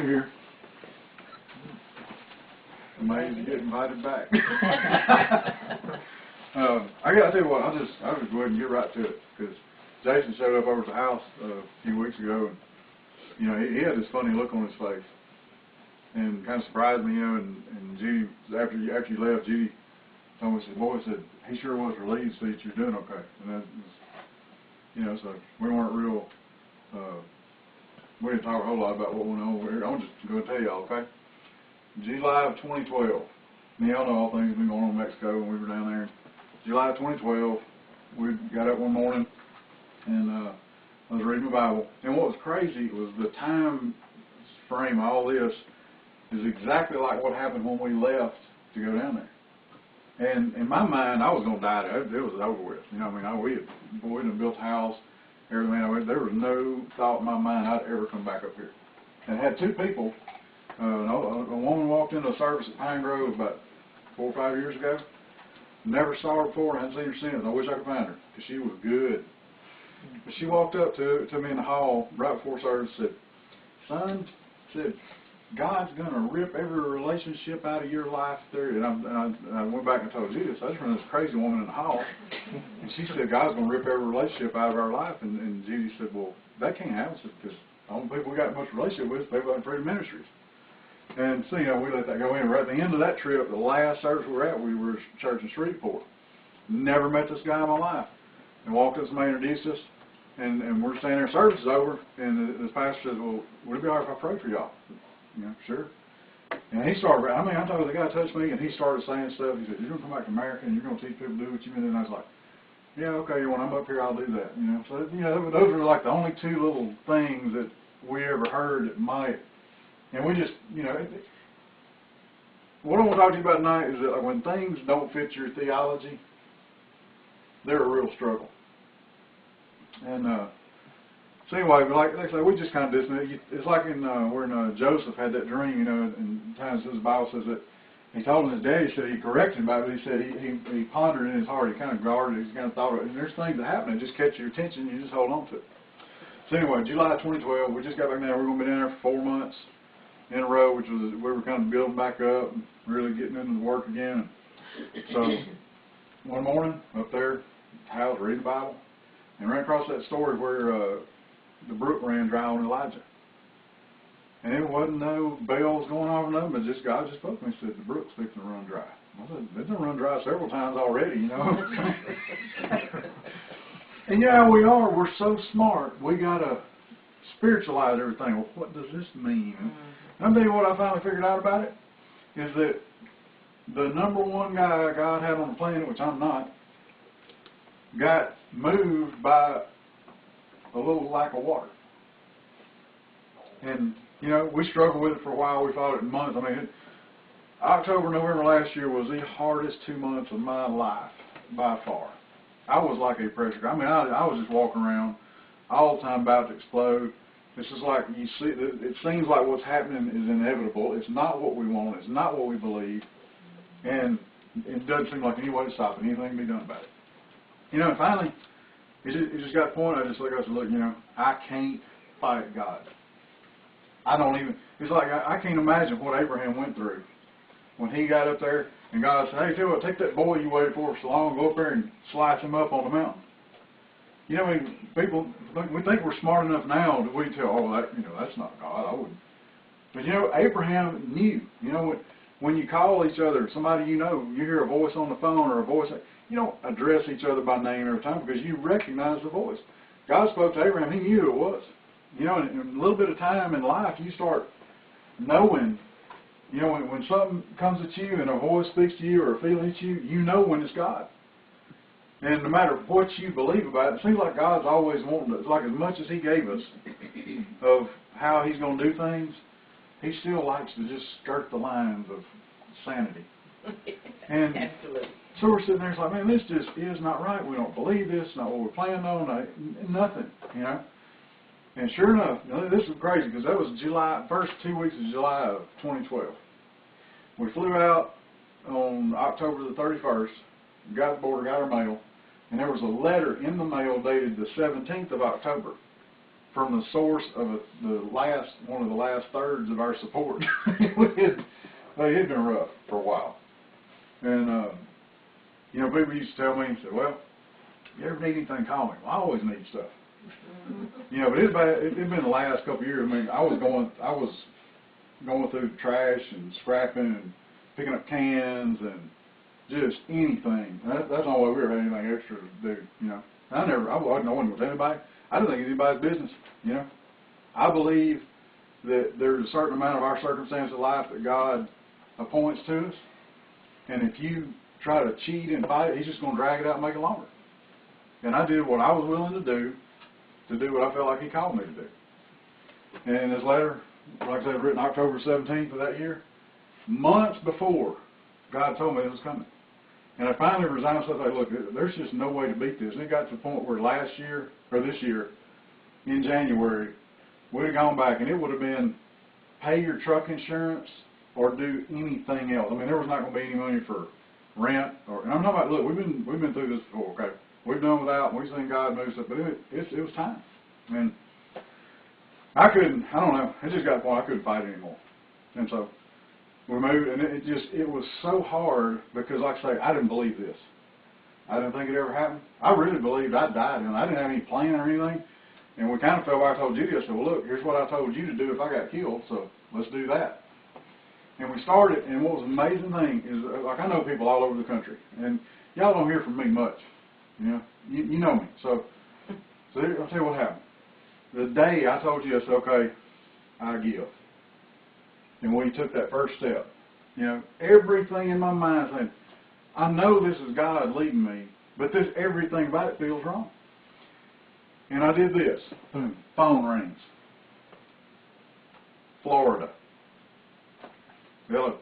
here. Amazed to get invited back. I got to tell you what, I'll just go ahead and get right to it, because Jason showed up over at the house a few weeks ago, and you know, he had this funny look on his face, and kind of surprised me, you know. And Judy, after you left, Judy told me, said, "Boy," said, "he sure was relieved to see that you're doing okay." And that was, you know, so we weren't real. We didn't talk a whole lot about what went on over here. I'm just going to tell y'all, okay? July of 2012. Now, y'all know all things have been going on in Mexico, and we were down there. July of 2012, we got up one morning, and I was reading the Bible. And what was crazy was the time frame of all this is exactly like what happened when we left to go down there. And in my mind, I was going to die there. It was over with. You know what I mean? We had built a house, everything. There was no thought in my mind I'd ever come back up here. And I had two people. A woman walked into a service at Pine Grove about 4 or 5 years ago. Never saw her before, and I hadn't seen her since. I wish I could find her, because she was good. But she walked up to me in the hall right before service and said, "Son," said, "God's going to rip every relationship out of your life there." And I went back and told Judas, I just ran this crazy woman in the hall. And she said, "God's going to rip every relationship out of our life." And Judy said, "Well, that can't happen," because the only people we got much relationship with is people in Ministries. And so, you know, we let that go in. Right at the end of that trip, the last service we were at, we were at church in Shreveport. Never met this guy in my life. And walked up to somebody introduced us, and we're standing there, service is over, and this pastor says, "Well, would it be all right if I pray for y'all?" You know, sure. And he started, I'm talking, the guy touched me, and he started saying stuff. He said, "You're going to come back to America, and you're going to teach people to do what you mean." And I was like, "Yeah, okay, when I'm up here, I'll do that." You know, so, you know, those were like the only two little things that we ever heard that might. And we just, you know, what I want to talk to you about tonight is that when things don't fit your theology, they're a real struggle. And so anyway, like I say, we just kind of dismiss. It's like when Joseph had that dream, you know, and times the Bible says that he told him his daddy, said he corrected him about it, but he said he pondered in his heart, he kind of guarded it, he kind of thought of it, and there's things that happen that just catch your attention, you just hold on to it. So anyway, July 2012, we just got back there. We're going to be down there for 4 months in a row, which was, we were kind of building back up and really getting into the work again. So one morning up there, house reading the Bible, and ran across that story where the brook ran dry on Elijah. And it wasn't no bells going off or nothing, but just God just spoke to me and said, "The brook's fixing to run dry." I said, "It's going to run dry several times already, you know." And yeah, we are. We're so smart. We got to spiritualize everything. Well, what does this mean? I'm telling you what I finally figured out about it, is that the number one guy God had on the planet, which I'm not, got moved by a little lack of water. And, you know, we struggled with it for a while. We fought it in months. I mean, October, November last year was the hardest 2 months of my life by far. I was like a pressure cooker. I mean, I was just walking around all the time about to explode. It's just like you see, it seems like what's happening is inevitable. It's not what we want. It's not what we believe. And it doesn't seem like any way to stop it. Anything can be done about it. You know, and finally, it just got to the point, I just look, I said, "Look, you know, I can't fight God. I don't even," it's like I can't imagine what Abraham went through when he got up there and God said, "Hey, tell you what, take that boy you waited for so long, go up there and slice him up on the mountain." You know, I mean, people, we think we're smart enough now that we tell, "Oh, that, you know, that's not God, I wouldn't." But, you know, Abraham knew. You know, when you call each other, somebody you know, you hear a voice on the phone or a voice, you don't address each other by name every time because you recognize the voice. God spoke to Abraham, he knew who it was. You know, in a little bit of time in life, you start knowing, you know, when something comes at you and a voice speaks to you or a feeling hits you, you know when it's God. And no matter what you believe about it, it seems like God's always wanting to, it's like as much as he gave us of how he's going to do things, he still likes to just skirt the lines of sanity. And absolutely. So we're sitting there, it's like, man, this just is not right. We don't believe this, not what we're planning on, nothing, you know. And sure enough, this is crazy because that was July, first 2 weeks of July of 2012. We flew out on October the 31st, got the border, got our mail, and there was a letter in the mail dated the 17th of October from the source of one of the last thirds of our support. It had been rough for a while. And, you know, people used to tell me, said, well, you ever need anything, call me. Well, I always need stuff. You know, but it'd been the last couple of years. I mean, I was going through the trash and scrapping and picking up cans and just anything. That's the only way we ever had anything extra to do, you know. I wasn't going with anybody. I didn't think it was anybody's business, you know. I believe that there's a certain amount of our circumstance of life that God appoints to us. And if you try to cheat and fight it, He's just going to drag it out and make it longer. And I did what I was willing to do what I felt like He called me to do. And this letter, like I said, written October 17th of that year, months before God told me it was coming. And I finally resigned myself. Like, look, there's just no way to beat this. And it got to the point where this year, in January, we'd have gone back and it would have been pay your truck insurance or do anything else. I mean, there was not going to be any money for rent. And I'm talking about, look, we've been through this before, okay? We've done without, and we've seen God move stuff, but it was time. And I don't know, it just got to the point I couldn't fight anymore. And so we moved, and it was so hard because, like I say, I didn't believe this. I didn't think it ever happened. I really believed I died, and I didn't have any plan or anything. And we kind of felt like I told Judy, I said, well, look, here's what I told you to do if I got killed, so let's do that. And we started, and what was an amazing thing is, like, I know people all over the country, and y'all don't hear from me much. You know, you know me. So I'll tell you what happened. The day I told you, I said, okay, I give. And we took that first step. You know, everything in my mind saying, I know this is God leading me, but everything about it feels wrong. And I did this. Boom. Phone rings. Florida. Hello.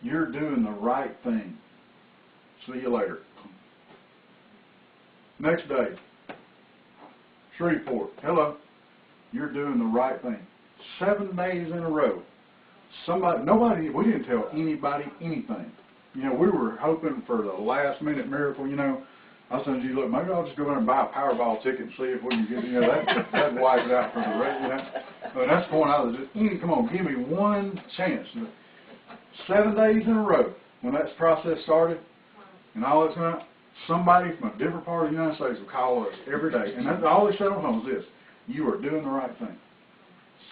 You're doing the right thing. See you later. Next day, Shreveport. Hello. You're doing the right thing. 7 days in a row. We didn't tell anybody anything. You know, we were hoping for the last minute miracle, you know. I was saying, look, maybe I'll just go in and buy a Powerball ticket and see if we can get, you know, that'd wipe it out for the rest, you know. But that's the point I was just, come on, give me one chance. 7 days in a row, when that process started, and all that's going on, somebody from a different part of the United States will call us every day. And that's all they said on the phone was this: you are doing the right thing.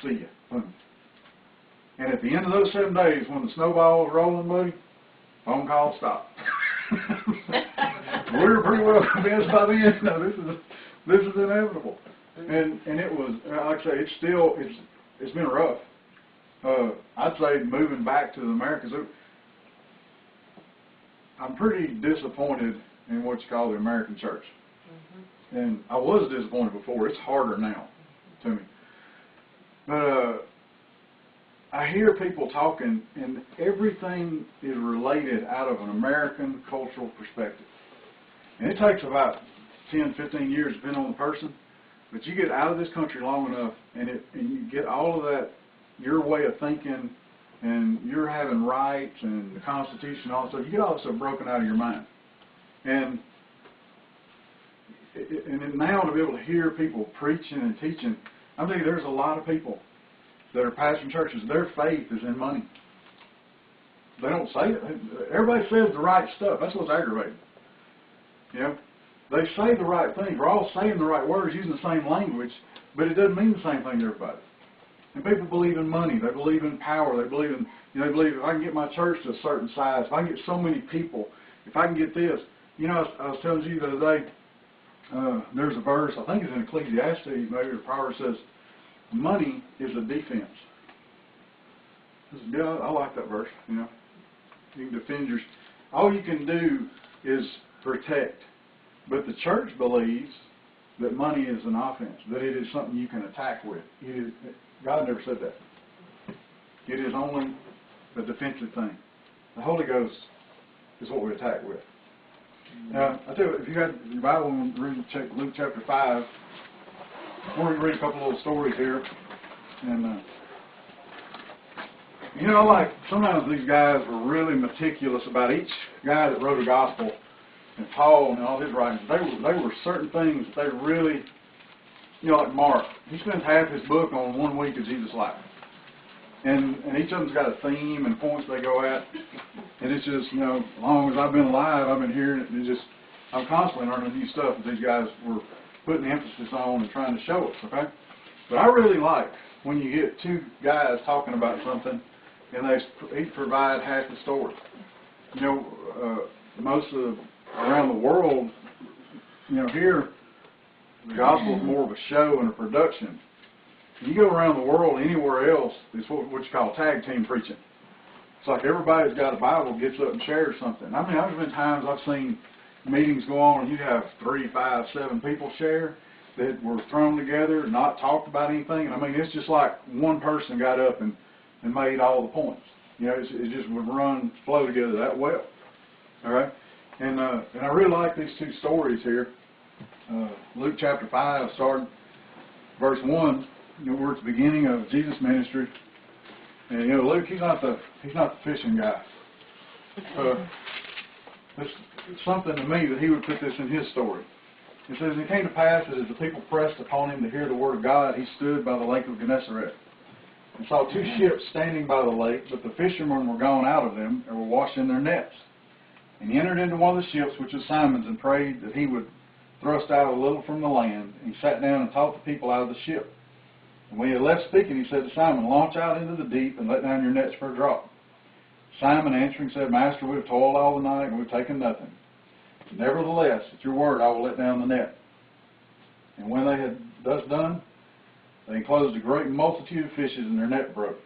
See ya. Boom. And at the end of those 7 days, when the snowball was rolling, buddy, phone call stopped. We were pretty well convinced by then, no, this is inevitable. And it was, like I say, it's been rough. I'd say moving back to the Americas, I'm pretty disappointed in what you call the American church. Mm-hmm. And I was disappointed before. It's harder now to me. But I hear people talking, and everything is related out of an American cultural perspective. And it takes about 10, 15 years, depending on the person. But you get out of this country long enough, and you get all of that, your way of thinking, and you're having rights and the Constitution and all that stuff. You get all that stuff broken out of your mind. And now to be able to hear people preaching and teaching, I think there's a lot of people that are pastoring churches, their faith is in money. They don't say it. Everybody says the right stuff. That's what's aggravating. You know, they say the right thing. We're all saying the right words, using the same language, but it doesn't mean the same thing to everybody. And people believe in money. They believe in power. They believe in, they believe if I can get my church to a certain size, if I can get so many people, if I can get this. You know, I was telling you the other day, there's a verse, I think it's in Ecclesiastes, maybe the Proverbs says, money is a defense. Yeah, I like that verse, you know. You can defend all you can do is protect. But the church believes that money is an offense, that it is something you can attack with. God never said that. It is only a defensive thing. The Holy Ghost is what we attack with. Now, I tell you, if you got your Bible and read Luke chapter 5, I want to read a couple little stories here. And, you know, like sometimes these guys were really meticulous about each guy that wrote a gospel, and Paul and all his writings. They were certain things that they really like Mark, he spends half his book on 1 week of Jesus' life. And each of them's got a theme and points they go at. And it's just, as long as I've been alive, I've been hearing it. And it's just, I'm constantly learning new stuff that these guys were putting emphasis on and trying to show us, okay? But I really like when you get two guys talking about something and they each provide half the story. Most of around the world, here, the gospel is more of a show and a production. You go around the world, anywhere else, it's what you call tag team preaching. It's like everybody's got a Bible, gets up and shares something. I mean, there's been times I've seen meetings go on and you have 3, 5, 7 people share that were thrown together, not talked about anything. I mean, it's just like one person got up and made all the points. It just would flow together that well. All right? And I really like these two stories here. Luke chapter 5, starting verse 1, we're at the beginning of Jesus' ministry. And Luke, he's not the fishing guy. It's something to me that he would put this in his story. It says, "And it came to pass that as the people pressed upon him to hear the word of God, he stood by the lake of Gennesaret, and saw 2 ships standing by the lake, but the fishermen were gone out of them, and were washing their nets. And he entered into one of the ships, which was Simon's, and prayed that he would thrust out a little from the land. And he sat down and taught the people out of the ship. And when he had left speaking, he said to Simon, Launch out into the deep, and let down your nets for a draught. Simon answering said, Master, we have toiled all the night, and we have taken nothing. Nevertheless, at your word I will let down the net. And when they had thus done, they enclosed a great multitude of fishes, and their net broke.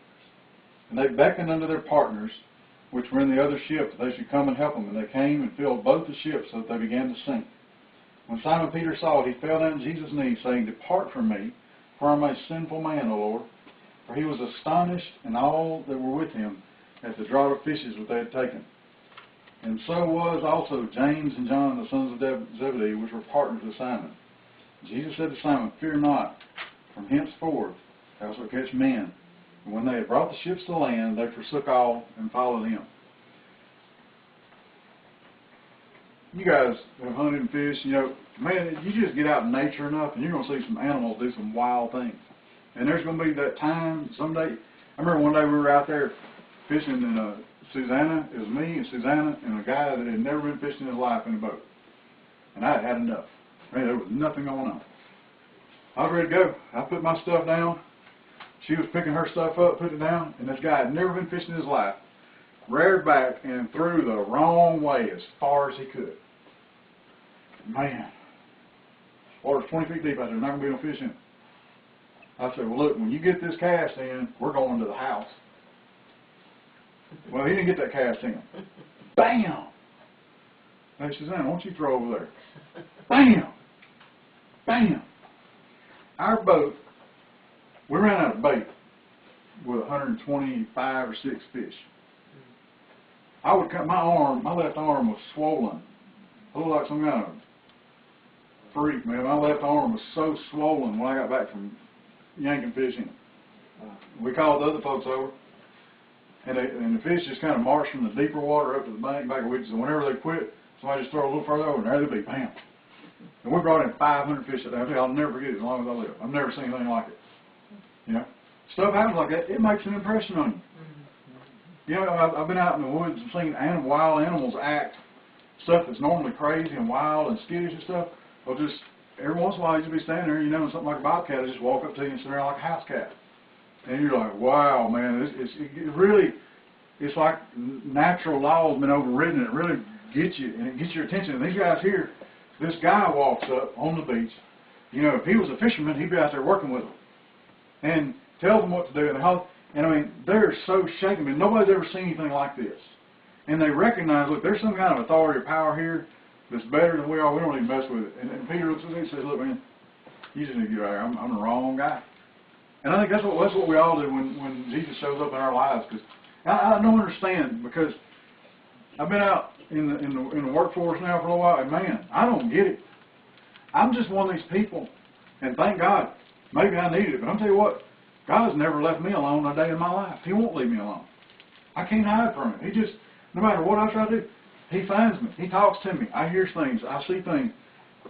And they beckoned unto their partners, which were in the other ship, that they should come and help them. And they came and filled both the ships, so that they began to sink. When Simon Peter saw it, he fell down at Jesus' knees, saying, Depart from me, for I am a sinful man, O Lord. For he was astonished, and all that were with him, at the draught of fishes which they had taken. And so was also James and John, the sons of Zebedee, which were partners with Simon. Jesus said to Simon, Fear not, from henceforth thou shalt catch men. And when they had brought the ships to land, they forsook all and followed him." You guys have hunted and fished, man, you just get out in nature enough and you're going to see some animals do some wild things. And there's going to be that time someday. I remember one day we were out there fishing in Susanna. It was me and Susanna and a guy that had never been fishing in his life in a boat. And I had had enough. Man, there was nothing going on. I was ready to go. I put my stuff down. She was picking her stuff up, putting it down, and this guy had never been fishing in his life. Reared back and threw the wrong way as far as he could. Man, water's 20 feet deep out there. Not going to be no fish in it. I said, well, look, when you get this cast in, we're going to the house. Well, he didn't get that cast in. Bam! Hey, Suzanne, why don't you throw over there? Bam! Bam! Our boat, we ran out of bait with 125 or 6 fish. I would cut my left arm was swollen. I looked like some kind of freak, man. My left arm was so swollen when I got back from yanking fish in. We called the other folks over, and the fish just kind of marched from the deeper water up to the bank back of which, so whenever they quit, somebody just throw a little further over, and there they'd be, bam. And we brought in 500 fish that day. I'll never forget it as long as I live. I've never seen anything like it. Stuff happens like that. It makes an impression on you. I've been out in the woods and seen wild animals act stuff that's normally crazy and wild and skittish and stuff. Well, just every once in a while you just be standing there, and something like a bobcat will just walk up to you and sit there like a house cat. And you're like, wow, man, it really, it's like natural law has been overridden. It really gets you, and it gets your attention. And these guys here, this guy walks up on the beach. If he was a fisherman, he'd be out there working with them and tells them what to do. And I mean, they're so shaken. I mean, nobody's ever seen anything like this. And they recognize, look, there's some kind of authority or power here that's better than we are. We don't even mess with it. And Peter looks at me and says, look, man, you just need to get out here. I'm the wrong guy. And I think that's what we all do when Jesus shows up in our lives. Because I don't understand, because I've been out in the workforce now for a little while, and man, I don't get it. I'm just one of these people, and thank God, maybe I needed it, but I'm tell you what, God has never left me alone a day in my life. He won't leave me alone. I can't hide from Him. He just, no matter what I try to do, He finds me. He talks to me. I hear things. I see things.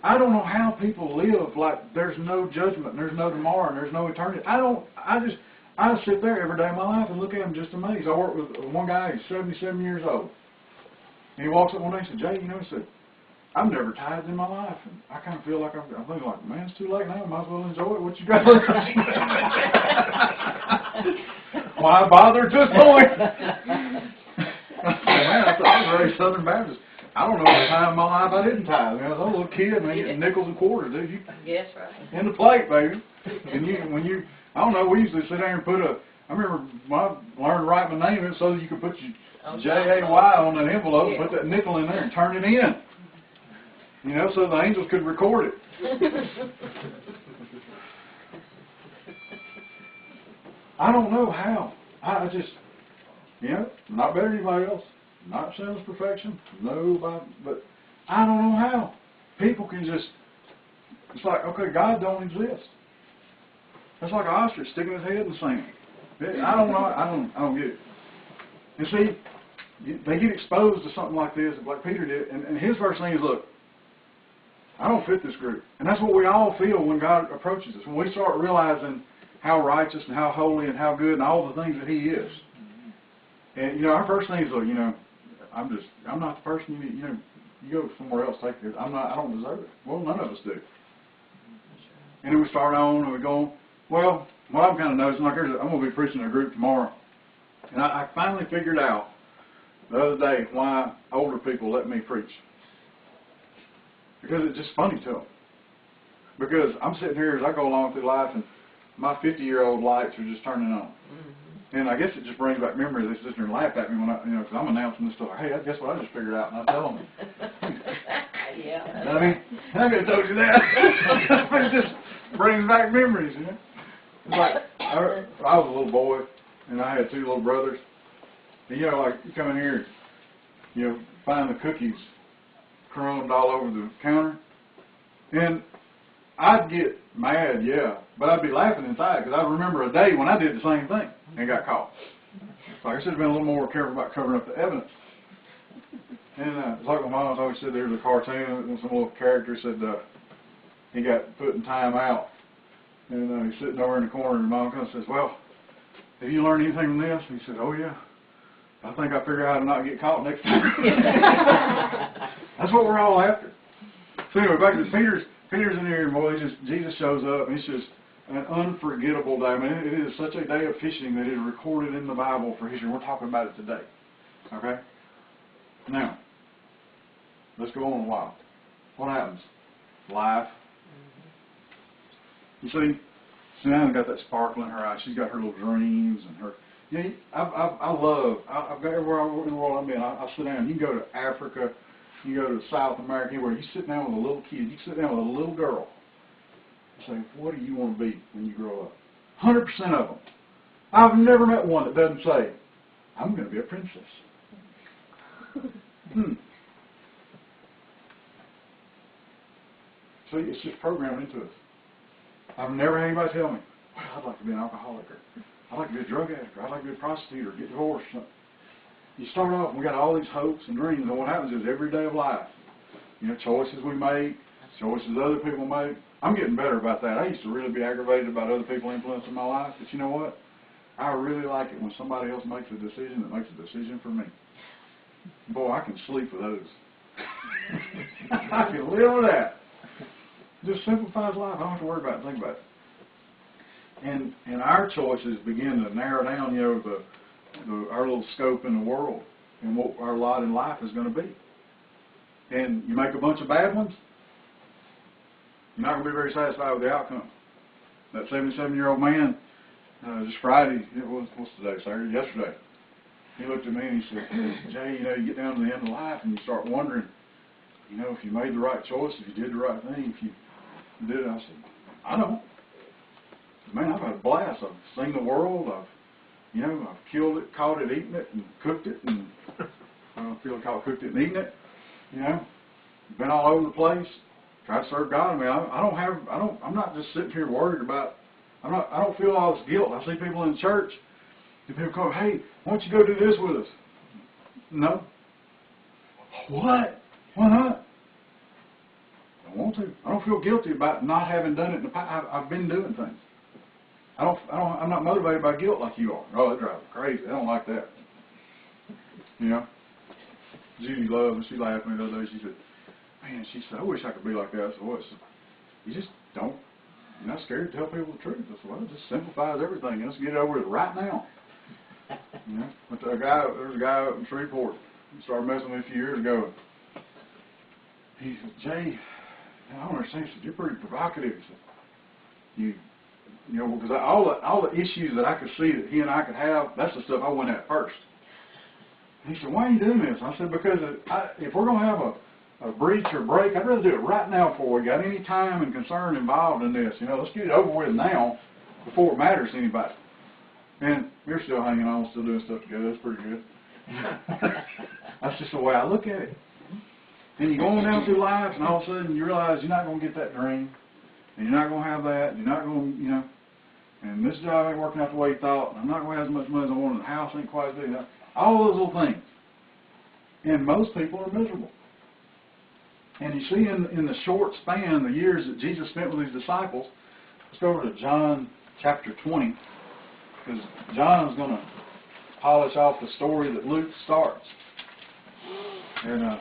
I don't know how people live like there's no judgment, and there's no tomorrow, and there's no eternity. I sit there every day of my life and look at him just amazed. I work with one guy, he's 77 years old. And he walks up one day and said, Jay, you know, he said, I've never tithed in my life. And I kind of feel like I'm thinking like, man, it's too late now. Might as well enjoy it. What you got? Why bother at this point? Man, I was raised Southern Baptist. I don't know the time in my life I didn't tithe. I was a little kid, man, getting nickels and quarters, dude. Yes, right. In the plate, baby. And when you, I don't know, we used to sit there and put I remember when I learned to write my name in so that you could put your J-A-Y on that envelope, and put that nickel in there and turn it in. You know, so the angels could record it. I don't know how. I just, you know, not better than anybody else. Not sinless perfection. No, but I don't know how. People can just, it's like, okay, God don't exist. It's like an ostrich sticking his head in the sand. I don't know. I don't get it. And see, they get exposed to something like this, like Peter did, and his first thing is, look, I don't fit this group. And that's what we all feel when God approaches us. When we start realizing how righteous and how holy and how good and all the things that He is. And, you know, our first thing is, look, you know, I'm not the person you need. You know, you go somewhere else, take this. I don't deserve it. Well, none of us do. And then we start on and we go, well, what I'm kind of noticing, like I'm going to be preaching in a group tomorrow. And I finally figured out the other day why older people let me preach. Because it's just funny to them. Because I'm sitting here as I go along through life and my 50-year-old lights are just turning on. Mm-hmm. And I guess it just brings back memories. They sit there and laugh at me when because I'm announcing this stuff. Hey, guess what I just figured out, and I tell them. Yeah. You know what I mean? I could have told you that. It just brings back memories, you know. It's like I was a little boy, and I had two little brothers. And you know, like you come in here, you know, find the cookies crumbed all over the counter, and I'd get mad, yeah, but I'd be laughing inside because I remember a day when I did the same thing and got caught. So I should have been a little more careful about covering up the evidence. And it's like my mom always said, there's a cartoon and some little character said he got put in time out. And he's sitting over in the corner and mom comes and says, well, have you learned anything from this? And he said, oh yeah, I think I figured out how to not get caught next time. That's what we're all after. So anyway, back to Peter's in here, and boy, Jesus shows up, and it's just an unforgettable day. I mean, it is such a day of fishing that is recorded in the Bible for history. We're talking about it today. Okay? Now, let's go on a while. What happens? Life. You see, Susanna got that sparkle in her eye. She's got her little dreams and her. You know, I've got everywhere in the world I've been. I sit down. You can go to Africa. You go to South America, anywhere. You sit down with a little kid. You sit down with a little girl. And say, what do you want to be when you grow up? 100% of them. I've never met one that doesn't say, I'm going to be a princess. See, it's just programmed into us. I've never had anybody tell me, well, I'd like to be an alcoholic, or I'd like to be a drug addict, or I'd like to be a prostitute, or get divorced, or something. You start off, and we got all these hopes and dreams, and what happens is every day of life, you know, choices we make, choices other people make. I'm getting better about that. I used to really be aggravated about other people influencing my life, but you know what? I really like it when somebody else makes a decision that makes a decision for me. Boy, I can sleep with those. I can live with that. Just simplifies life. I don't have to worry about it, think about it. And our choices begin to narrow down, you know, our little scope in the world and what our lot in life is going to be. And you make a bunch of bad ones, you're not going to be very satisfied with the outcome. That 77-year-old man, just Friday, what's today, Saturday? Yesterday, he looked at me and he said, Jay, you know, you get down to the end of life and you start wondering, you know, if you made the right choice, if you did the right thing, if you did it. I said, I don't. Man, I've had a blast. I've seen the world. I've killed it, caught it, eaten it, and cooked it, and I don't feel like cooked it and eaten it. You know, been all over the place. Try to serve God. I mean, I'm not just sitting here worried about. I don't feel all this guilt. I see people in church, and people come, hey, why don't you go do this with us? No. What? Why not? I don't want want to. I don't feel guilty about not having done it in the past. I've been doing things. I'm not motivated by guilt like you are. Oh, that drives me crazy. I don't like that. You know? Judy loved me. She laughed at me the other day. She said, man, she said, I wish I could be like that. I said, what? She said, you just don't, you're not scared to tell people the truth. I said, well, it just simplifies everything. Let's get it over with right now. You know? But there's a guy up in Shreveport who started messing with me a few years ago. He said, Jay, I don't understand. He said, you're pretty provocative. He said, you know, because all the issues that I could see that he and I could have, that's the stuff I went at first. And he said, why are you doing this? I said, because if we're going to have a breach or break, I'd rather do it right now before we got any time and concern involved in this. You know, let's get it over with now before it matters to anybody. And we're still hanging on, still doing stuff together. That's pretty good. That's just the way I look at it. And you go on down through life, and all of a sudden you realize you're not going to get that dream, and you're not going to have that, you're not going to, you know, and this job ain't working out the way you thought, and I'm not going to have as much money as I want, and the house ain't quite as big. All those little things. And most people are miserable. And you see in the short span, the years that Jesus spent with his disciples, let's go over to John chapter 20, because John is going to polish off the story that Luke starts. And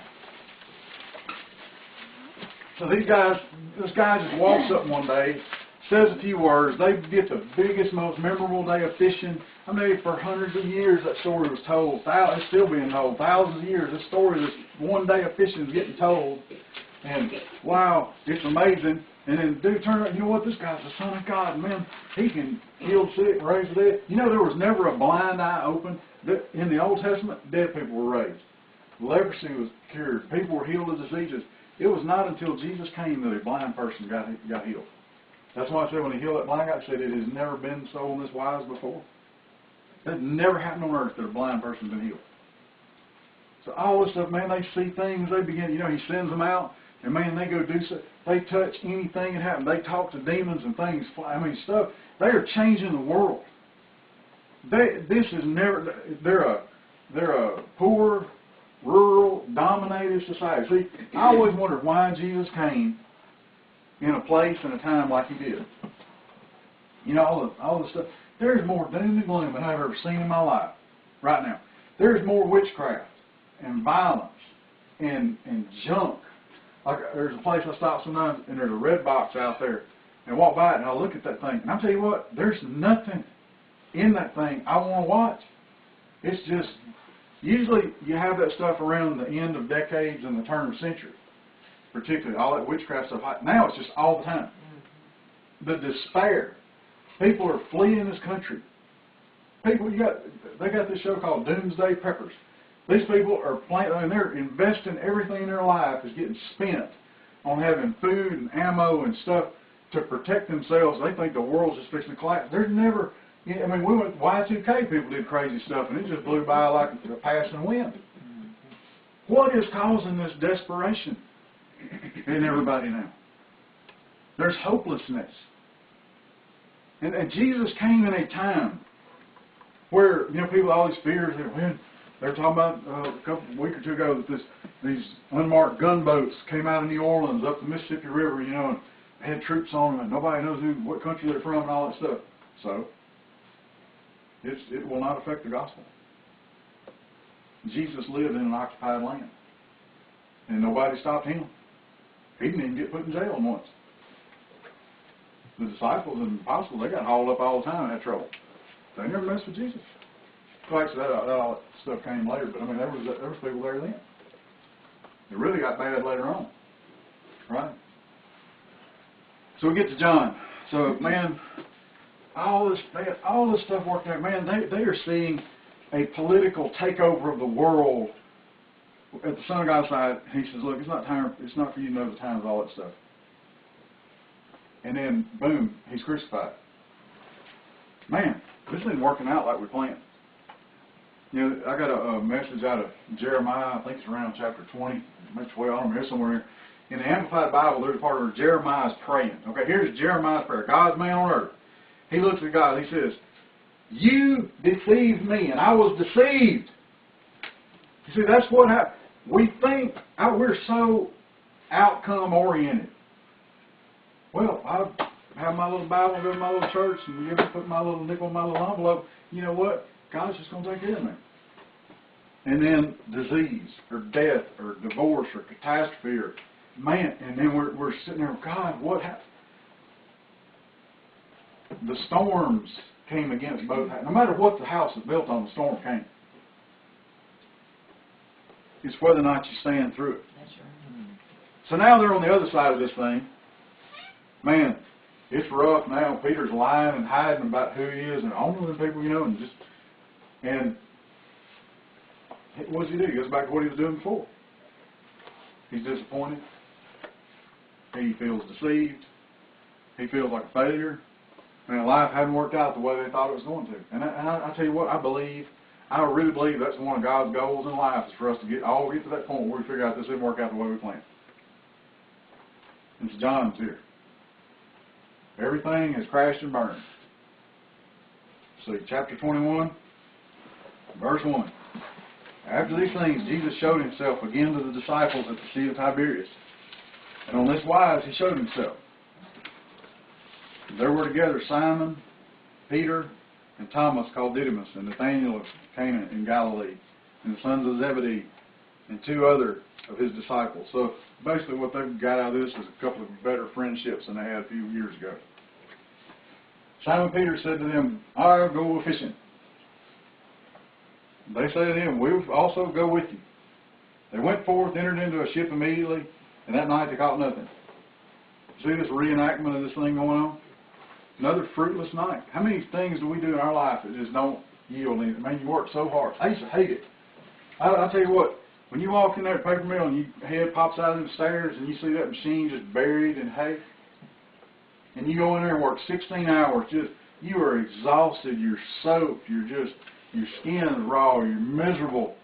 so this guy just walks up one day, says a few words. They get the biggest, most memorable day of fishing. I mean, for hundreds of years that story was told. It's still being told. Thousands of years, this story, this one day of fishing is getting told. And wow, it's amazing. And then dude turn around, you know what, this guy's the Son of God. Man, he can heal the sick, raise the dead. You know, there was never a blind eye open. In the Old Testament, dead people were raised. Leprosy was cured. People were healed of diseases. It was not until Jesus came that a blind person got healed. That's why I said when he healed that blind guy, I said it has never been so in this wise before. That never happened on earth that a blind person's been healed. So all this stuff, man, they see things, they begin, you know, he sends them out, and man, they go do stuff. They touch anything that happens. They talk to demons and things. I mean, stuff. They are changing the world. They're a poor, rural, dominated society. See, I always wondered why Jesus came in a place and a time like he did. You know, all the stuff. There's more doom and gloom than I've ever seen in my life right now. There's more witchcraft and violence and junk. Like there's a place I stop sometimes, and there's a red box out there, and I walk by it, and I look at that thing, and I'll tell you what, there's nothing in that thing I want to watch. It's just, usually you have that stuff around the end of decades and the turn of century, particularly all that witchcraft stuff. Now it's just all the time. The despair. People are fleeing this country. They got this show called Doomsday Preppers. These people are they're investing everything in their life is getting spent on having food and ammo and stuff to protect themselves. They think the world's just fixing to collapse. There's never, I mean, we went Y2K, people did crazy stuff, and it just blew by like a passing wind. What is causing this desperation in everybody now? There's hopelessness. And Jesus came in a time where, you know, people all these fears, they were talking about a week or two ago that these unmarked gunboats came out of New Orleans up the Mississippi River, you know, and they had troops on them, and nobody knows what country they're from and all that stuff. So, it will not affect the gospel. Jesus lived in an occupied land, and nobody stopped him. He didn't even get put in jail once. The disciples and apostles, they got hauled up all the time and had trouble. They never messed with Jesus. Actually, that all that stuff came later, but I mean, there was people there then. It really got bad later on, right? So we get to John. So man, all this stuff working out. Man, they are seeing a political takeover of the world. At the Son of God side, he says, "Look, it's not for you to know the times of all that stuff." And then, boom, he's crucified. Man, this isn't working out like we planned. You know, I got a message out of Jeremiah, I think it's around chapter 20, maybe 12, I don't know, here somewhere. In the Amplified Bible, there's a part where Jeremiah's praying. Okay, here's Jeremiah's prayer. God's man on earth. He looks at God, he says, "You deceived me, and I was deceived." You see, that's what happened. We think, we're so outcome-oriented. well, I have my little Bible, go to my little church, and put my little nickel in my little envelope. You know what? God's just going to take care of me. And then disease, or death, or divorce, or catastrophe, or man, and then we're sitting there, God, what happened? The storms came against both. No matter what the house is built on, the storm came. It's whether or not you stand through it. That's right. So now they're on the other side of this thing. Man, it's rough now. Peter's lying and hiding about who he is, and all of them people, and what does he do? He goes back to what he was doing before. He's disappointed. He feels deceived. He feels like a failure. And life hadn't worked out the way they thought it was going to. And I tell you what, I really believe that's one of God's goals in life, is for us to get to that point where we figure out this didn't work out the way we planned. And so John's here. Everything has crashed and burned. See, chapter 21, verse 1. After these things, Jesus showed himself again to the disciples at the Sea of Tiberias. And on this wise he showed himself. There were together Simon, Peter, and Thomas called Didymus, and Nathanael of Cana in Galilee, and the sons of Zebedee, and two other of his disciples. So basically what they've got out of this is a couple of better friendships than they had a few years ago. Simon Peter said to them, I'll go fishing. They said to him, we'll also go with you. They went forth, entered into a ship immediately, and that night they caught nothing. See this reenactment of this thing going on? Another fruitless night. How many things do we do in our life that just don't yield anything? Man, you work so hard. I used to hate it. I'll tell you what, when you walk in there at paper mill and your head pops out of the stairs and you see that machine just buried in hay, and you go in there and work 16 hours, you are exhausted, you're soaked, your skin is raw, you're miserable,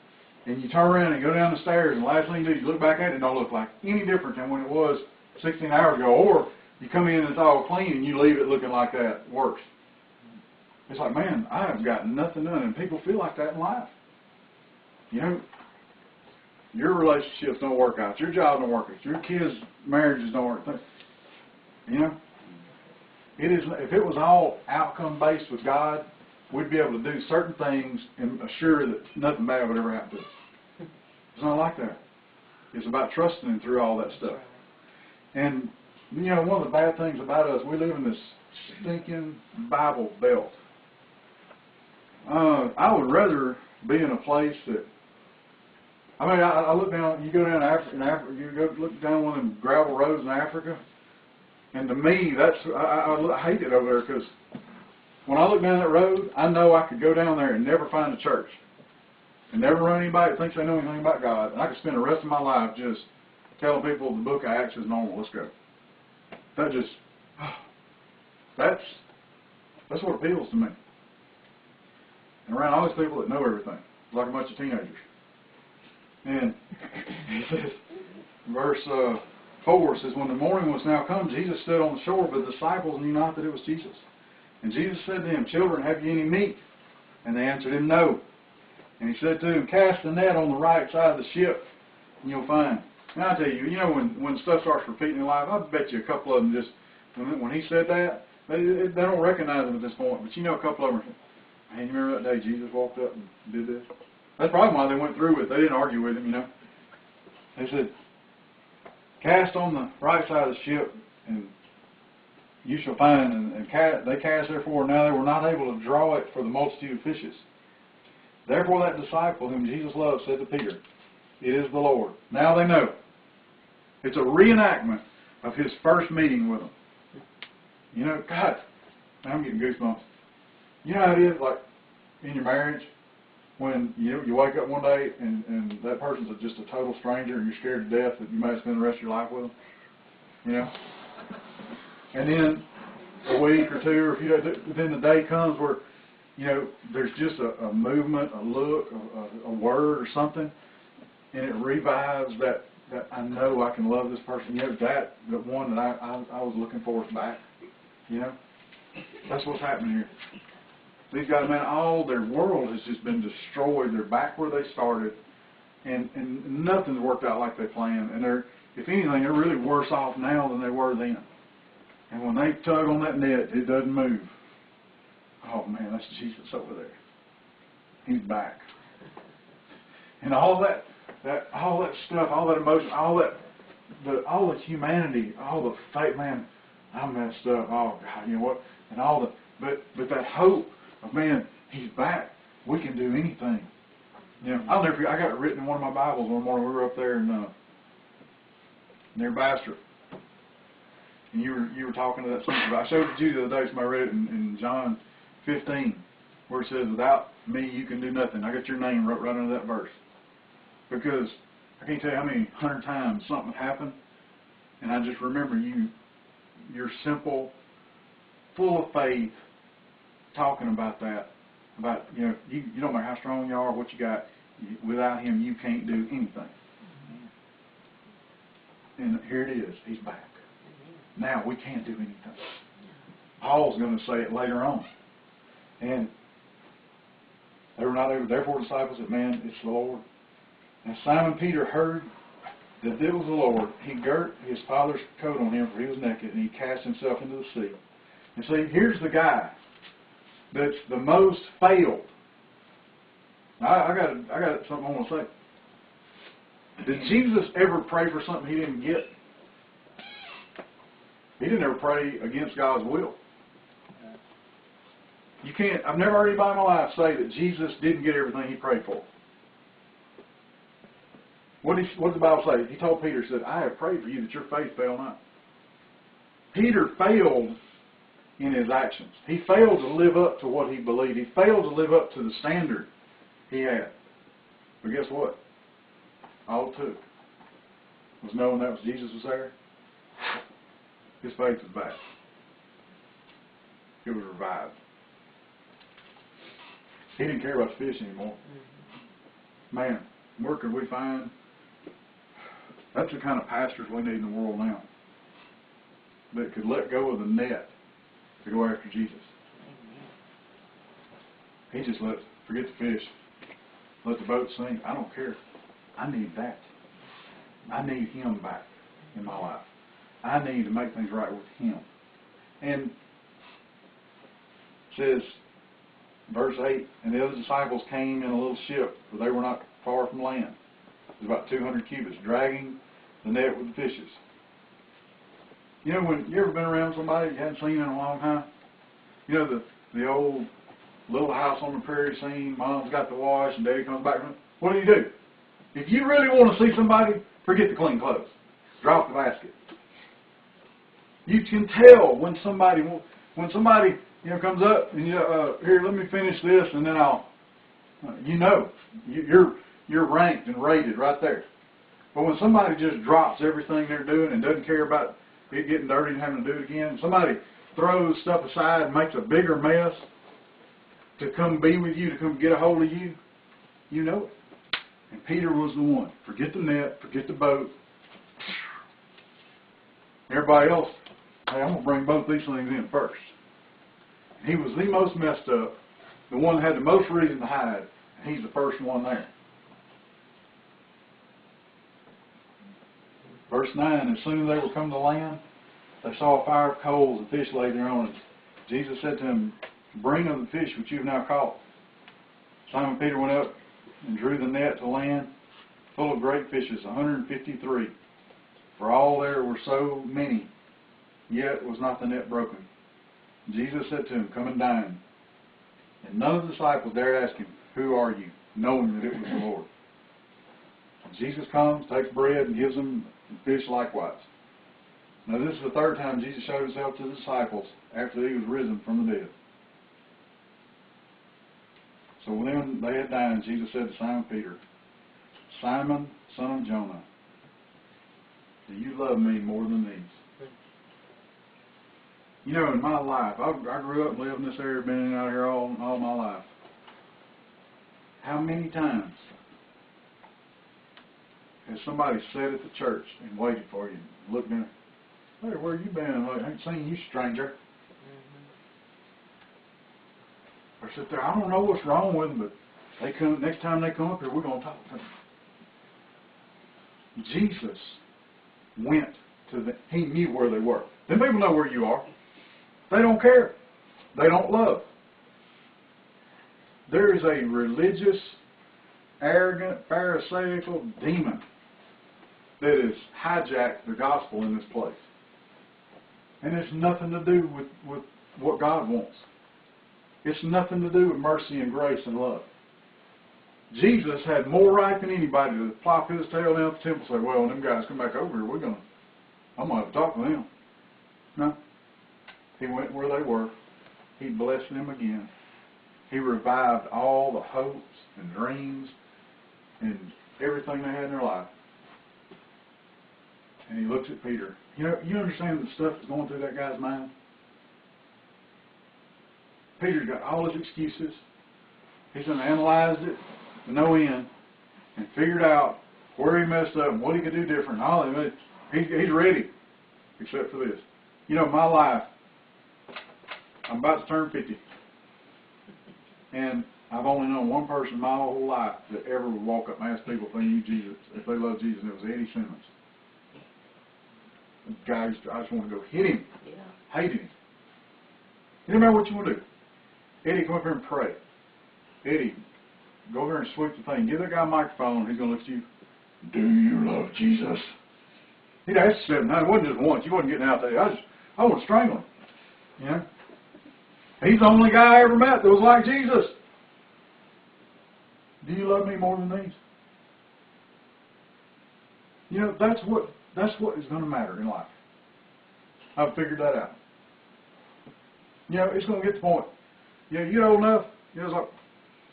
and you turn around and go down the stairs, and the last thing you do, you look back at it, and it don't look like any different than when it was 16 hours ago. Or you come in and it's all clean, and you leave it looking like that worse. It's like, man, I have got nothing done, and people feel like that in life. Your relationships don't work out, your job don't work out, your kids' marriages don't work out. If it was all outcome-based with God, we'd be able to do certain things and assure that nothing bad would ever happen to us. It's not like that. It's about trusting Him through all that stuff. And, one of the bad things about us, we live in this stinking Bible belt. I would rather be in a place that, I look down, you go down Africa, you go look down one of them gravel roads in Africa, and to me, I hate it over there, because when I look down that road, I know I could go down there and never find a church, and never run anybody that thinks they know anything about God, and I could spend the rest of my life just telling people the book of Acts is normal. Let's go. That's what appeals to me. And around all these people that know everything, like a bunch of teenagers. And he says, verse 4 says, when the morning was now come, Jesus stood on the shore, but the disciples knew not that it was Jesus. And Jesus said to them, children, have you any meat? And they answered him, no. And he said to them, cast the net on the right side of the ship, and you'll find. And I tell you, when stuff starts repeating in life, I bet you a couple of them just, when he said that, they don't recognize him at this point. But a couple of them, man, you remember that day Jesus walked up and did this? That's probably why they went through with it. They didn't argue with him, They said, cast on the right side of the ship, and you shall find. And they cast therefore, now they were not able to draw it for the multitude of fishes. Therefore that disciple whom Jesus loved said to Peter, it is the Lord. Now they know. It's a reenactment of his first meeting with them. God, I'm getting goosebumps. You know how it is, like, in your marriage, when you wake up one day and that person's just a total stranger and you're scared to death that you might spend the rest of your life with them? And then a week or two or a few days, then the day comes where, there's just a movement, a look, a word or something, and it revives that I know I can love this person. The one that I was looking for is back. That's what's happening here. These guys, man, all their world has just been destroyed. They're back where they started, and nothing's worked out like they planned. And if anything, they're really worse off now than they were then. And when they tug on that net, it doesn't move. Oh man, that's Jesus over there. He's back. And all that stuff, all that emotion, all the humanity, all the faith, man, I messed up. Oh God, you know what? And all the, but that hope of, man, He's back. We can do anything. You know, I'll never forget. I got it written in one of my Bibles one morning. We were up there in near Bastrop, and you were talking to that something. I showed it to you the other day. Somebody read it in John 15, where it says, "Without me, you can do nothing." I got your name right under that verse, because I can't tell you how many 100 times something happened, and I just remember you're simple, full of faith, talking about that. About, you know, you don't matter how strong you are, what you got, without Him you can't do anything. And here it is, He's back. Now we can't do anything. Paul's going to say it later on. And they were not able, therefore disciples said, man, it's the Lord. And Simon Peter heard that it was the Lord. He girt his father's coat on him, for he was naked, and he cast himself into the sea. And see, here's the guy that's the most failed. I got something I want to say. Did Jesus ever pray for something He didn't get? He didn't ever pray against God's will. You can't. I've never heard anybody in my life say that Jesus didn't get everything He prayed for. What did the Bible say? He told Peter, he said, "I have prayed for you that your faith fail not." Peter failed in his actions. He failed to live up to what he believed. He failed to live up to the standard he had. But guess what? All it took was knowing that was Jesus was there. His faith was back. It was revived. He didn't care about the fish anymore. Man, where could we find? That's the kind of pastors we need in the world now, that could let go of the net to go after Jesus. He just forget the fish, let the boat sink. I don't care. I need that. I need Him back in my life. I need to make things right with Him. And it says, verse 8, and the other disciples came in a little ship, for they were not far from land. It was about 200 cubits, dragging the net with the fishes. You know, when you ever been around somebody you hadn't seen in a long time? You know, the old little house on the prairie scene, Mom's got the wash and Daddy comes back from it. What do? If you really want to see somebody, forget the clean clothes. Drop the basket. You can tell when somebody comes up and here, let me finish this, and then you're ranked and rated right there. But when somebody just drops everything they're doing and doesn't care about it getting dirty and having to do it again, somebody throws stuff aside and makes a bigger mess to come be with you, to come get a hold of you, you know it. And Peter was the one. Forget the net, forget the boat. Everybody else, hey, I'm going to bring both these things in first. He was the most messed up, the one that had the most reason to hide, and he's the first one there. Verse 9, as soon as they were come to land, they saw a fire of coals and fish laid thereon. Jesus said to them, bring of the fish which you have now caught. Simon Peter went up and drew the net to land, full of great fishes, 153. For all there were so many, yet was not the net broken. Jesus said to him, come and dine. And none of the disciples dared ask him, who are you? Knowing that it was the Lord. And Jesus comes, takes bread, and gives them fish likewise. Now this is the third time Jesus showed Himself to the disciples after He was risen from the dead. So when they had dined, Jesus said to Simon Peter, Simon, son of Jonah, do you love me more than these? You know, in my life, I grew up and lived in this area, been in and out here all my life. How many times has somebody sat at the church and waited for you, and looked in, hey, where you been? Like, I ain't seen you, stranger. Or sit there, I don't know what's wrong with them, but they come next time they come up here, we're going to talk to them. Jesus went to them. He knew where they were. Them people know where you are. They don't care. They don't love. There is a religious, arrogant, pharisaical demon that has hijacked the gospel in this place. And it's nothing to do with what God wants. It's nothing to do with mercy and grace and love. Jesus had more right than anybody to plop his tail down at the temple and say, well, when them guys come back over here, I'm going to have to talk to them. No. He went where they were. He blessed them again. He revived all the hopes and dreams and everything they had in their life. And he looks at Peter. You understand the stuff that's going through that guy's mind? Peter's got all his excuses. He's going to analyze it to no end and figured out where he messed up and what he could do different. All of it. He's ready, except for this. My life, I'm about to turn 50. And I've only known one person my whole life that ever would walk up and ask people if they knew Jesus, if they loved Jesus, and it was Eddie Simmons. The guy, I just want to go hit him. Yeah. Hated him. You don't know what you want to do. Eddie, come up here and pray. Eddie, go over here and sweep the thing. Give that guy a microphone. He's going to look at you. Do you love Jesus? He'd ask you 7 times. It wasn't just once. You wasn't getting out there. I want to strangle him. He's the only guy I ever met that was like Jesus. Do you love me more than these? That's what is going to matter in life. I've figured that out. It's going to get to the point. You get old enough, it's like,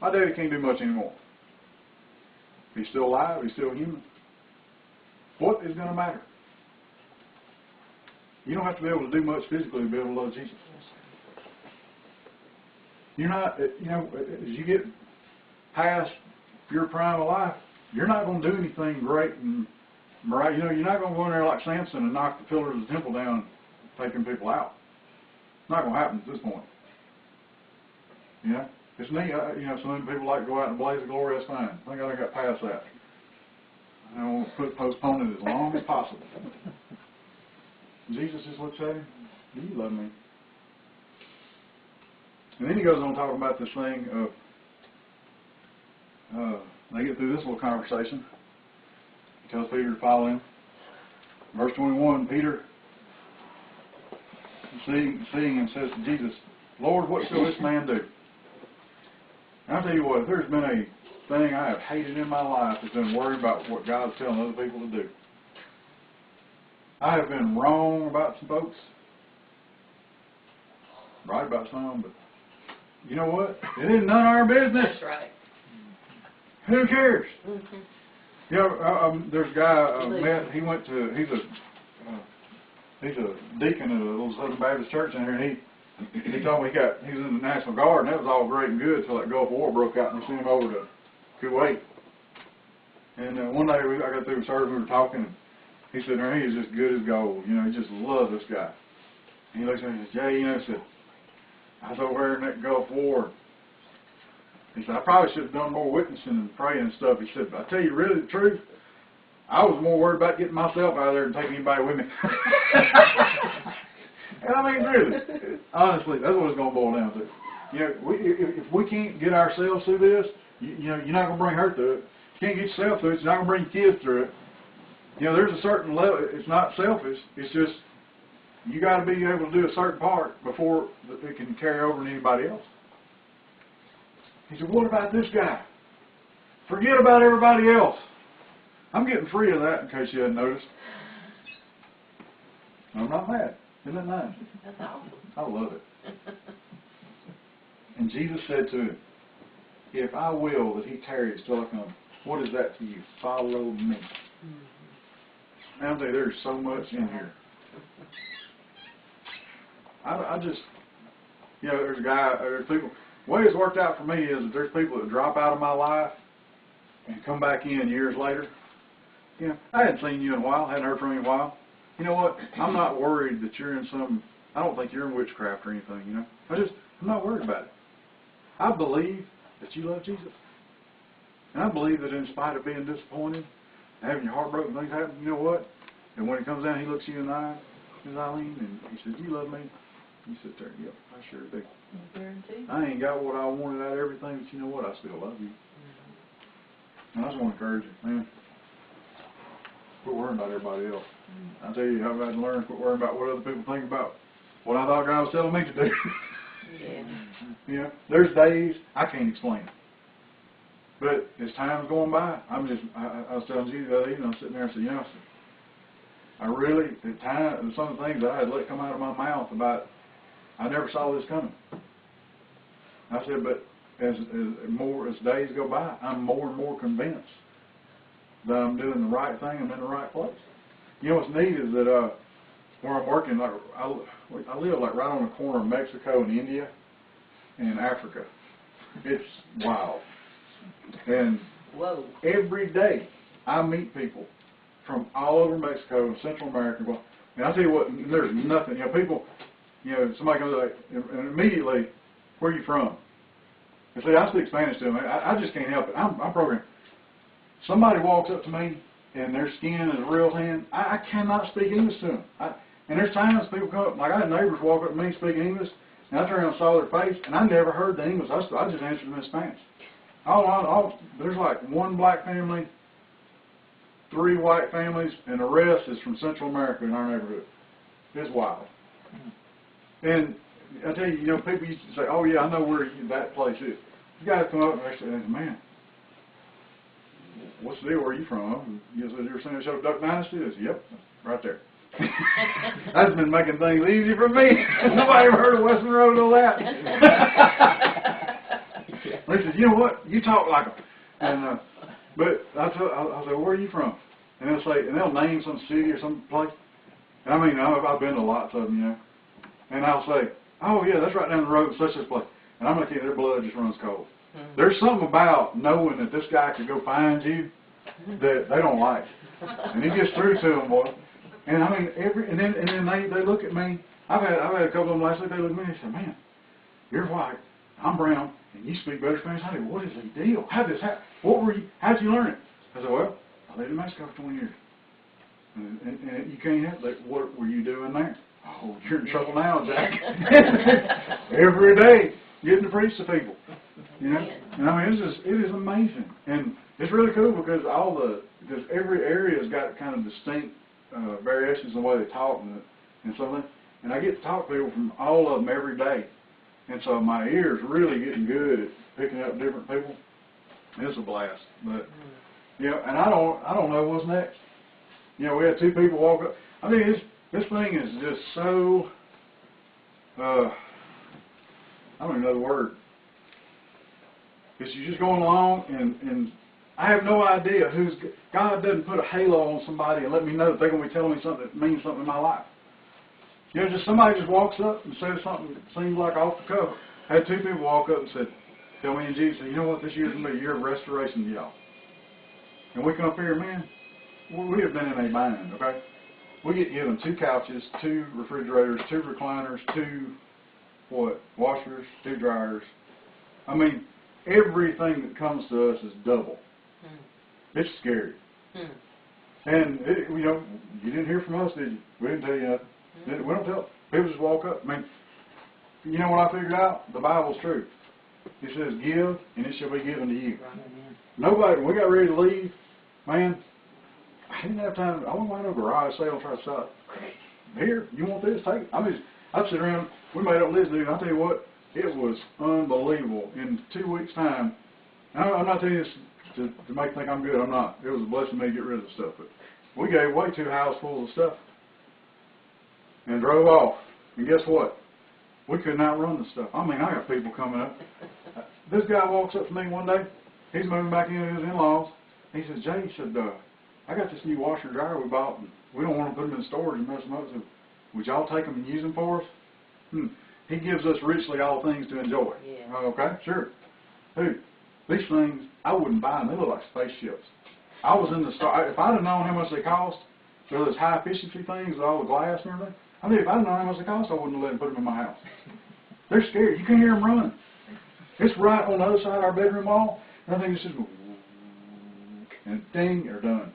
my daddy can't do much anymore. He's still alive, he's still human. What is going to matter? You don't have to be able to do much physically to be able to love Jesus. You're not, as you get past your prime of life, you're not going to do anything great and miraculous. You're not going to go in there like Samson and knock the pillars of the temple down, taking people out. It's not going to happen at this point. It's neat. Some people like to go out in a blaze of glory. That's fine. I think I got past that. I want to postpone it as long as possible. Jesus just looks at him. Do you love me? And then he goes on talking about this thing of, they get through this little conversation. He tells Peter to follow him. Verse 21, Peter, seeing him, says to Jesus, Lord, what shall this man do? And I'll tell you what, if there's been a thing I have hated in my life, it's been worrying about what God's telling other people to do. I have been wrong about some folks. Right about some, but you know what? It isn't none of our business. That's right. Who cares? Mm-hmm. There's a guy I met. He's a deacon at a little Southern Baptist church in here, and he told me he was in the National Guard, and that was all great and good until that Gulf War broke out, and we sent him over to Kuwait. And one day I got through with service, we were talking, and he said, he is just good as gold. He just loves this guy. And he looks at me and says, Jay, he said, I was over there in that Gulf War. He said, I probably should have done more witnessing and praying and stuff. He said, but I tell you really the truth, I was more worried about getting myself out of there than taking anybody with me. And I mean, really, honestly, that's what it's going to boil down to. If we can't get ourselves through this, you're not going to bring her through it. If you can't get yourself through it, you're not going to bring your kids through it. There's a certain level. It's not selfish. It's just you got to be able to do a certain part before it can carry over to anybody else. He said, what about this guy? Forget about everybody else. I'm getting free of that in case you hadn't noticed. I'm not mad. Isn't that nice? That's awesome. I love it. And Jesus said to him, if I will that he tarries till I come, what is that to you? Follow me. Mm-hmm. I'll tell you, there's so much in here. I just, there's a guy, there's people, the way it's worked out for me is that there's people that drop out of my life and come back in years later. I hadn't seen you in a while, hadn't heard from you in a while. You know what? I'm not worried that you're in I don't think you're in witchcraft or anything, I'm not worried about it. I believe that you love Jesus. And I believe that in spite of being disappointed, having your heart broken, things happen, you know what? And when he comes down, he looks you in the eye, Ms. Eileen, and he says, "You love me?" You sit there, "Yep, I sure do. Guarantee. I ain't got what I wanted out of everything, but you know what? I still love you." And I just want to encourage you, man. Quit worrying about everybody else. I tell you, I've had to learn to quit worrying about what other people think about what I thought God was telling me to do. Yeah. You know, there's days I can't explain it. But as time's going by, I was telling you the other evening, I was sitting there and I said, you know, I really, at times, some of the things that I had let come out of my mouth about, I never saw this coming. I said, but as days go by, I'm more and more convinced that I'm doing the right thing, I'm in the right place. You know what's neat is that where I'm working, like I live like right on the corner of Mexico and India and Africa. It's wild. And Whoa. every day I meet people from all over Mexico and Central America. And I'll tell you what, there's nothing. You know, people, you know, somebody comes like, and immediately, where are you from? And see, I speak Spanish to them. I just can't help it. I'm programmed. Somebody walks up to me and their skin is real tan. I cannot speak English to them. And there's times people come up, like I had neighbors walk up to me speaking English, and I turned around and saw their face, and I never heard the English. I just answered them in Spanish. There's like one black family, 3 white families, and the rest is from Central America in our neighborhood. It's wild. And I tell you, you know, people used to say, "Oh yeah, I know where that place is." You guys come up and they say, "Man, what's the deal? Where are you from?" You ever seen the show Duck Dynasty? I said, "Yep, right there." That's been making things easy for me. Nobody ever heard of Western Road and all that. They said, "You know what? You talk like them." And but I said, "Where are you from?" And they'll say, and they'll name some city or some place. And I mean, I've been to lots of them, you know. And I'll say, "Oh yeah, that's right down the road, such a place." And I'm gonna tell you, their blood just runs cold. There's something about knowing that this guy could go find you that they don't like, and he gets through to them, boy. And I mean, and then they look at me. I've had a couple of them last week. They look at me and say, "Man, you're white, I'm brown, and you speak better Spanish." I said, "What is the deal? How'd this happen? How'd you learn it?" I said, "Well, I lived in Mexico for 20 years, and you can't help that. What were you doing there?" "Oh, you're in trouble now, Jack." Every day, getting to preach to people, you know. And I mean, it is amazing, and it's really cool because every area's got kind of distinct variations in the way they talk and something. And I get to talk to people from all of them every day. And so my ear's really getting good at picking up different people. It's a blast. But, you know, and I don't know what's next. You know, we had 2 people walk up. I mean, this thing is just so, I don't even know the word. It's just going along and I have no idea God doesn't put a halo on somebody and let me know that they're going to be telling me something that means something in my life. You know, just somebody just walks up and says something that seems like off the cuff. I had 2 people walk up and said, tell me in Jesus, "You know what, this year's going to be a year of restoration to y'all." And we come up here, man, we have been in a bind, okay? We get given 2 couches, 2 refrigerators, 2 recliners, 2 washers, 2 dryers. I mean, everything that comes to us is double. It's scary. And, you know, you didn't hear from us, did you? We didn't tell you nothing. We don't tell. People just walk up. I mean, you know what I figured out? The Bible's true. It says, "Give, and it shall be given to you." Nobody, when we got ready to leave, man, I didn't have time. I went to a garage sale and tried to sell it. "Here, you want this? Take it." I'd sit around. We made up lists, dude. I'll tell you what, it was unbelievable. In 2 weeks' time, I'm not telling you this to make you think I'm good. I'm not. It was a blessing to me to get rid of the stuff. But we gave away 2 houses full of stuff and drove off. And guess what? We couldn't outrun the stuff. I mean, I got people coming up. This guy walks up to me one day. He's moving back in with his in-laws. He says, "Jay," he said, "I got this new washer and dryer we bought, and we don't want to put them in storage and mess them up. So would y'all take them and use them for us?" He gives us richly all things to enjoy. Yeah. Okay, sure. Dude, these things, I wouldn't buy them. They look like spaceships. I was in the store. If I'd have known how much they cost, those high efficiency things with all the glass and everything, I mean, if I'd known how much they cost, I wouldn't have let them put them in my house. They're scary. You can hear them run. It's right on the other side of our bedroom wall. And I think it's just, and ding, they're done.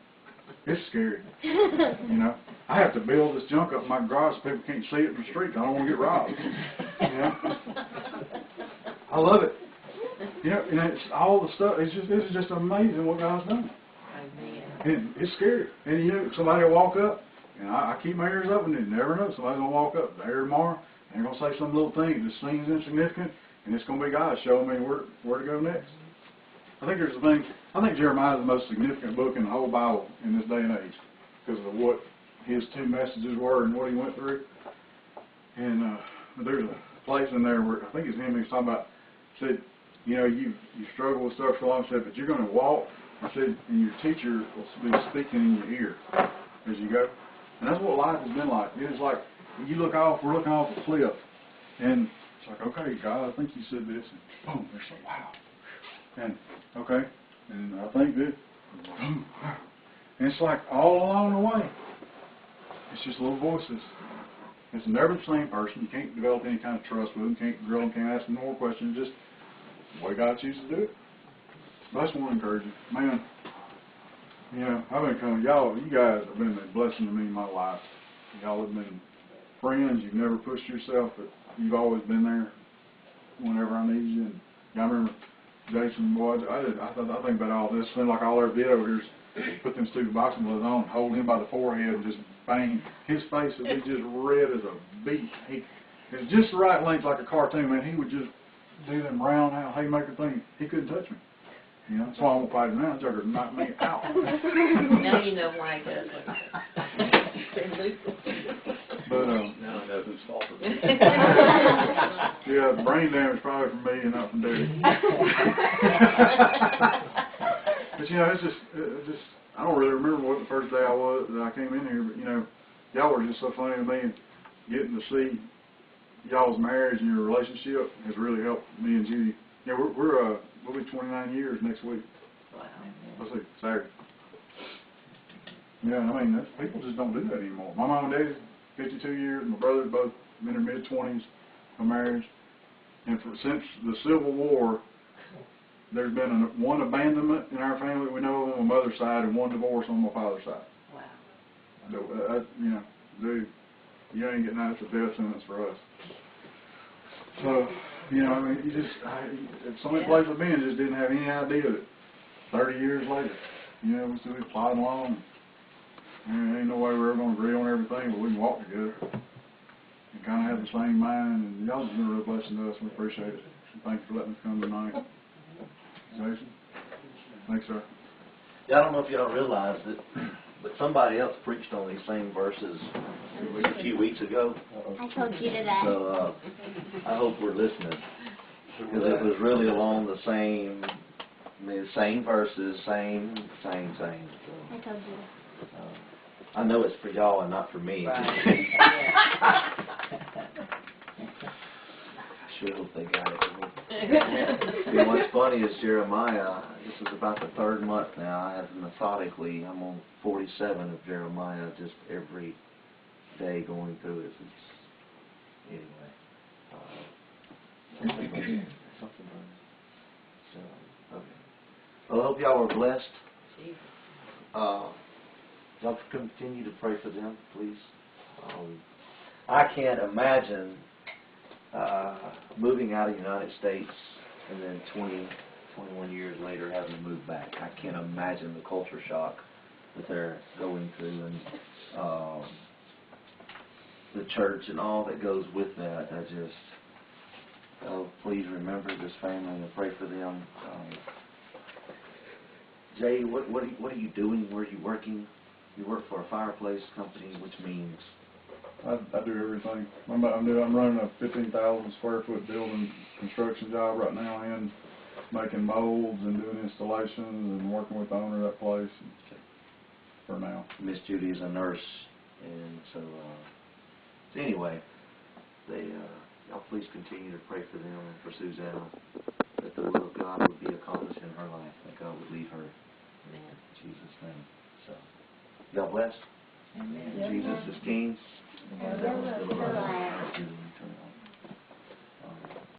It's scary, you know. I have to build this junk up in my garage so people can't see it in the street. I don't want to get robbed. You know? I love it. You know, and it's all the stuff. It's just amazing what God's done. Amen. And it's scary. And you know, somebody will walk up, and I keep my ears open, and you never know. Somebody's going to walk up there tomorrow, and they're going to say some little thing that just seems insignificant, and it's going to be God showing me where to go next. I think there's a thing. I think Jeremiah is the most significant book in the whole Bible in this day and age because of what his two messages were and what he went through. And there's a place in there where I think it's him. He was talking about. Said, you know, you struggle with stuff for a long time, but you're going to walk. I said, and your teacher will be speaking in your ear as you go. And that's what life has been like. It's like you look off. We're looking off a cliff, and it's like, okay, God, I think you said this, and boom, there's some wow. And okay, and I think this, boom, wow. And it's like all along the way, it's just little voices. It's never the same person. You can't develop any kind of trust with them. Can't grill them. Can't ask them more questions. Just the way God chooses to do it. But I just want to encourage you, man. You know, I've been coming. You guys have been a blessing to me in my life. Y'all have been friends. You've never pushed yourself, but you've always been there whenever I needed you. And I remember Jason, boy, I think about all this. It seemed like all our did over here is put them stupid boxing gloves on, hold him by the forehead, and just bang. His face would be just red as a beet. It was just the right length, like a cartoon, man. He would just do them roundhouse haymaker thing. He couldn't touch me. You know, that's why I won't fight him now. That joker knocked me out. Now you know why he does it. But now it doesn't stop it. yeah, the brain damage probably from me and not from Daddy. But you know, it's just I don't really remember what the first day that I came in here. But you know, y'all were just so funny to me, and getting to see y'all's marriage and your relationship has really helped me and Judy. Yeah, we'll be 29 years next week. Wow. Let's see, Saturday. Yeah, I mean, people just don't do that anymore. My mom and dad's 52 years. My brother's both in their mid-20s of marriage. And since the Civil War, there's been one abandonment in our family we know of on my mother's side and one divorce on my father's side. Wow. So, you know, dude, you ain't getting out. It's a death sentence for us. So, you know, I mean, so many places I've been just didn't have any idea that 30 years later, you know, we still be plodding along. And there ain't no way we're ever going to agree on everything, but we can walk together and kind of have the same mind. And y'all just been a real blessing to us. We appreciate it. And thank you for letting us come tonight. Jason? Thanks, sir. Yeah, I don't know if y'all realize it, but somebody else preached on these same verses a few weeks ago. I told you to that. So I hope we're listening, because it was really along the same, same verses, same. So, I told you. I know it's for y'all and not for me. Right. I sure hope they got it. And what's funny is Jeremiah, this is about the third month now. I have methodically, I'm on 47 of Jeremiah, just every day going through it. Anyway, something. So, okay. Well, I hope y'all were blessed. Y'all continue to pray for them, please. I can't imagine moving out of the United States and then 21 years later having to move back. I can't imagine the culture shock that they're going through, and the church and all that goes with that. Please remember this family and pray for them. Jay, what are you doing? Where are you working? You work for a fireplace company, which means? I do everything. I'm running a 15,000 square foot building construction job right now, and making molds and doing installations and working with the owner of that place for now. Miss Judy is a nurse, and so anyway, y'all please continue to pray for them and for Susanna, that the will of God would be accomplished in her life, that God would lead her. Amen. In Jesus' name. So, y'all blessed. Amen. Jesus is King. And that was still alive.